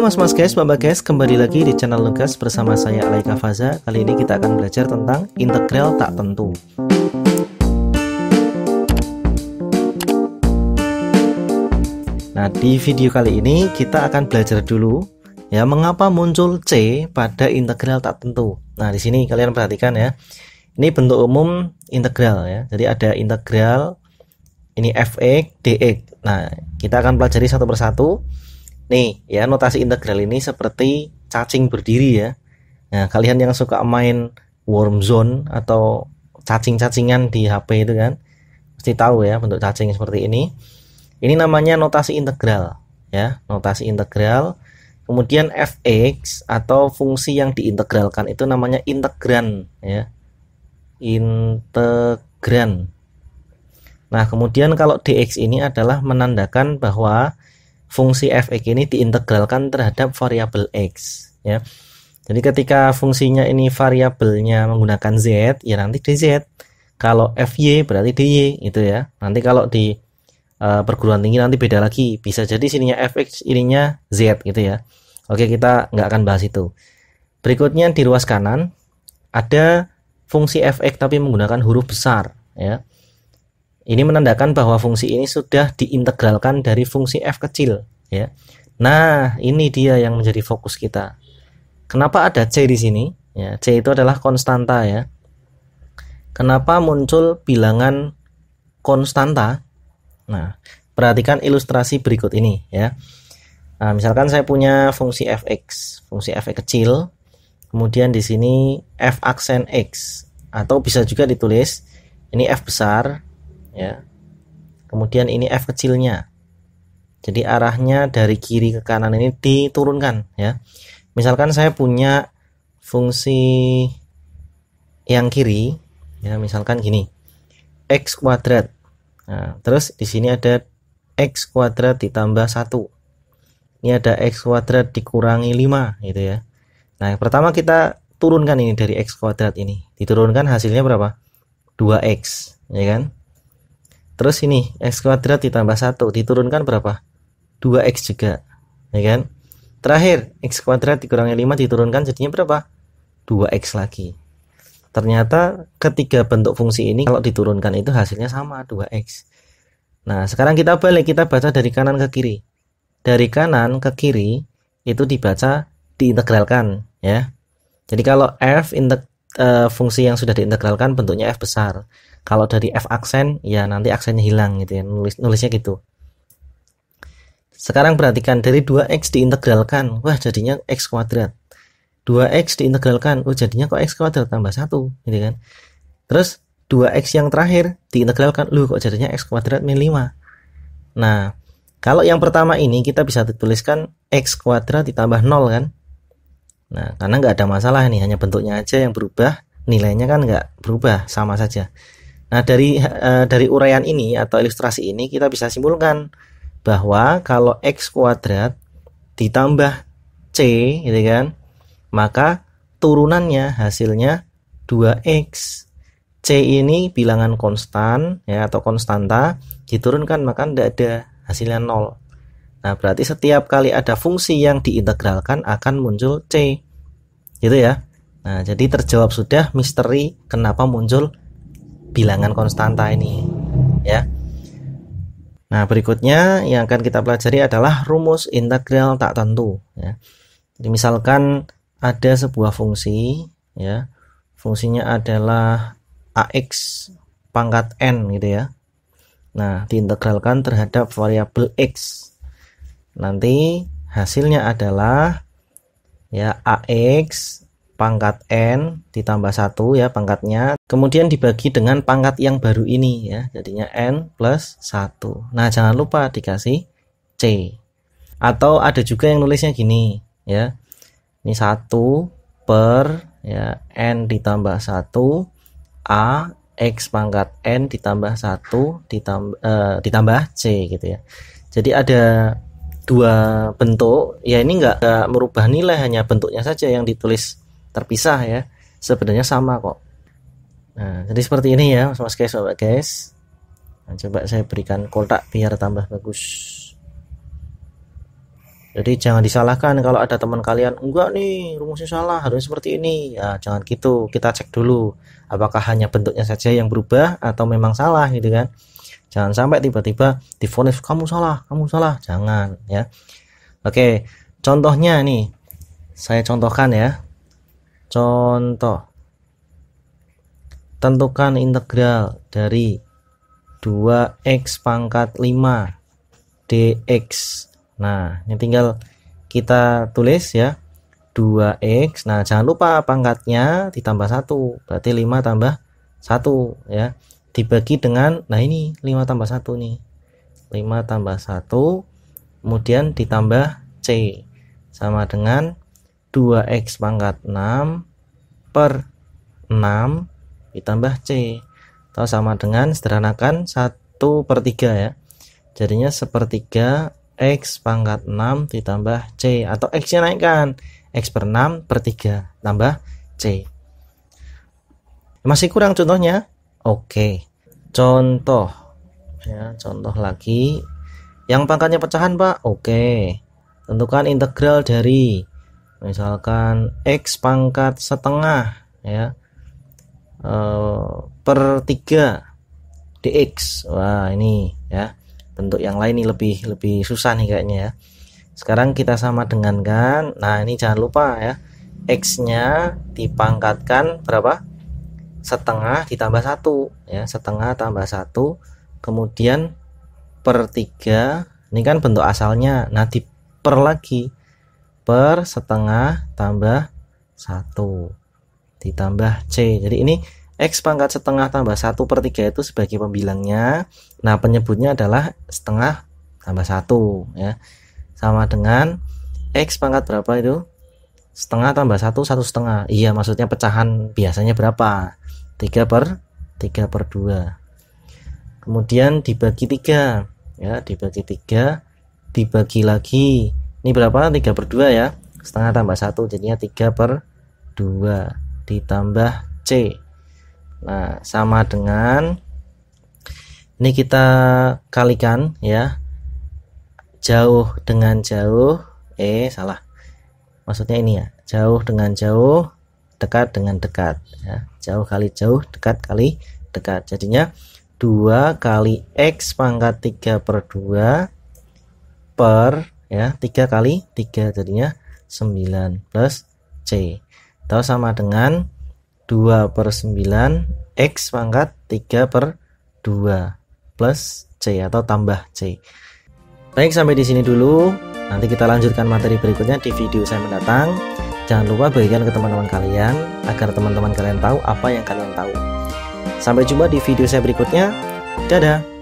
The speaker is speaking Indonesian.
mas-mas guys, bapak guys, kembali lagi di channel Lukas bersama saya Alaika Faza. Kali ini kita akan belajar tentang integral tak tentu. Nah, di video kali ini kita akan belajar dulu ya mengapa muncul C pada integral tak tentu. Nah, di sini kalian perhatikan ya. Ini bentuk umum integral ya. Jadi ada integral ini fx dx. Nah, kita akan pelajari satu persatu. Nih ya, notasi integral ini seperti cacing berdiri ya. Nah, kalian yang suka main worm zone atau cacing-cacingan di HP itu kan pasti tahu ya bentuk cacing seperti ini. Ini namanya notasi integral ya, notasi integral. Kemudian fx atau fungsi yang diintegralkan itu namanya integran ya. Integran. Nah, kemudian kalau dx ini adalah menandakan bahwa fungsi fx ini diintegralkan terhadap variabel x ya. Jadi ketika fungsinya ini variabelnya menggunakan z, ya nanti dz. Kalau fy berarti dy itu ya. Nanti kalau di perguruan tinggi nanti beda lagi. Bisa jadi sininya fx, ininya z gitu ya. Oke, kita nggak akan bahas itu. Berikutnya di ruas kanan ada fungsi fx tapi menggunakan huruf besar ya. Ini menandakan bahwa fungsi ini sudah diintegralkan dari fungsi f kecil ya. Nah, ini dia yang menjadi fokus kita. Kenapa ada C di sini? Ya, C itu adalah konstanta ya. Kenapa muncul bilangan konstanta? Nah, perhatikan ilustrasi berikut ini ya. Nah, misalkan saya punya fungsi fx kecil, kemudian di sini f aksen x, atau bisa juga ditulis ini f besar ya, kemudian ini f kecilnya. Jadi arahnya dari kiri ke kanan ini diturunkan ya. Misalkan saya punya fungsi yang kiri ya, misalkan gini, x kuadrat. Nah, terus di sini ada x kuadrat ditambah 1. Ini ada x kuadrat dikurangi 5 gitu ya. Nah, yang pertama kita turunkan ini dari x kuadrat ini. Diturunkan hasilnya berapa? 2x ya kan? Terus ini x kuadrat ditambah 1 diturunkan berapa? 2x juga ya kan. Terakhir x kuadrat dikurangi 5 diturunkan jadinya berapa? 2x lagi. Ternyata ketiga bentuk fungsi ini kalau diturunkan itu hasilnya sama, 2x. Nah, sekarang kita balik, kita baca dari kanan ke kiri. Dari kanan ke kiri itu dibaca diintegralkan ya. Jadi kalau fungsi yang sudah diintegralkan bentuknya f besar. Kalau dari f aksen ya nanti aksennya hilang gitu ya, nulisnya gitu. Sekarang perhatikan dari 2x diintegralkan, wah jadinya x kuadrat. 2x diintegralkan, oh jadinya kok x kuadrat tambah 1 gitu kan. Terus 2x yang terakhir diintegralkan, loh kok jadinya x kuadrat min 5. Nah, kalau yang pertama ini kita bisa dituliskan x kuadrat ditambah 0 kan. Nah, karena nggak ada masalah nih, hanya bentuknya aja yang berubah, nilainya kan nggak berubah, sama saja. Nah, dari uraian ini atau ilustrasi ini kita bisa simpulkan bahwa kalau x kuadrat ditambah c gitu kan, maka turunannya hasilnya 2x. C ini bilangan konstan ya atau konstanta, diturunkan maka tidak ada, hasilnya 0. Nah, berarti setiap kali ada fungsi yang diintegralkan akan muncul C gitu ya. Nah, jadi terjawab sudah misteri kenapa muncul bilangan konstanta ini ya. Nah, berikutnya yang akan kita pelajari adalah rumus integral tak tentu ya. Jadi misalkan ada sebuah fungsi ya, fungsinya adalah ax pangkat n gitu ya. Nah, diintegralkan terhadap variabel x. Nanti hasilnya adalah ya ax pangkat n ditambah 1 ya pangkatnya, kemudian dibagi dengan pangkat yang baru ini ya, jadinya n plus 1. Nah, jangan lupa dikasih c. Atau ada juga yang nulisnya gini ya, ini 1 per ya n ditambah 1 a x pangkat n ditambah 1 ditambah c gitu ya. Jadi ada dua bentuk ya, ini enggak merubah nilai, hanya bentuknya saja yang ditulis terpisah ya, sebenarnya sama kok. Nah, jadi seperti ini ya mas guys, bapak guys. Nah, coba saya berikan kotak biar tambah bagus. Jadi jangan disalahkan kalau ada teman kalian, enggak nih rumusnya salah, harus seperti ini. Ya, jangan gitu. Kita cek dulu apakah hanya bentuknya saja yang berubah atau memang salah gitu kan. Jangan sampai tiba-tiba divonis kamu salah. Jangan ya. Oke, contohnya nih. Saya contohkan ya. Contoh. Tentukan integral dari 2x pangkat 5 dx. Nah, ini tinggal kita tulis ya, 2x. Nah, jangan lupa pangkatnya ditambah 1, berarti 5 tambah 1 ya. Dibagi dengan, nah ini 5 tambah 1 nih. 5 tambah 1, kemudian ditambah c. Sama dengan 2x pangkat 6 per 6 ditambah c. Atau sama dengan, sederhanakan 1/3 ya. Jadinya 1/3 X pangkat 6 ditambah C, atau X nya naikkan, X per 6/3 tambah C. Masih kurang contohnya? Oke, contoh ya, contoh lagi yang pangkatnya pecahan Pak. Oke, tentukan integral dari misalkan X pangkat setengah ya per 3 dx. Wah, ini ya, bentuk yang lain ini lebih susah nih kayaknya ya. Sekarang kita sama dengan kan. Nah, ini jangan lupa ya, X-nya dipangkatkan berapa? Setengah ditambah 1 ya, setengah tambah 1, kemudian per 3. Ini kan bentuk asalnya. Nah, diper lagi, per setengah tambah 1 ditambah C. Jadi ini X pangkat setengah tambah 1/3 itu sebagai pembilangnya. Nah, penyebutnya adalah setengah tambah 1 ya. Sama dengan X pangkat berapa itu? Setengah tambah 1, 1/2. Iya, maksudnya pecahan biasanya berapa? 3/2. Kemudian dibagi 3 ya, dibagi 3, dibagi lagi. Ini berapa? 3/2 ya. Setengah tambah 1 jadinya 3/2 ditambah C. Nah, sama dengan ini kita kalikan ya, jauh dengan jauh, salah, maksudnya ini ya, jauh dengan jauh, dekat dengan dekat ya. Jauh kali jauh, dekat kali dekat, jadinya 2 kali X pangkat 3/2 per ya, 3 kali 3 jadinya 9 plus C, atau sama dengan 2/9 X pangkat 3/2 plus C atau tambah C. Baik, sampai di sini dulu. Nanti kita lanjutkan materi berikutnya di video saya mendatang. Jangan lupa bagikan ke teman-teman kalian agar teman-teman kalian tahu apa yang kalian tahu. Sampai jumpa di video saya berikutnya. Dadah.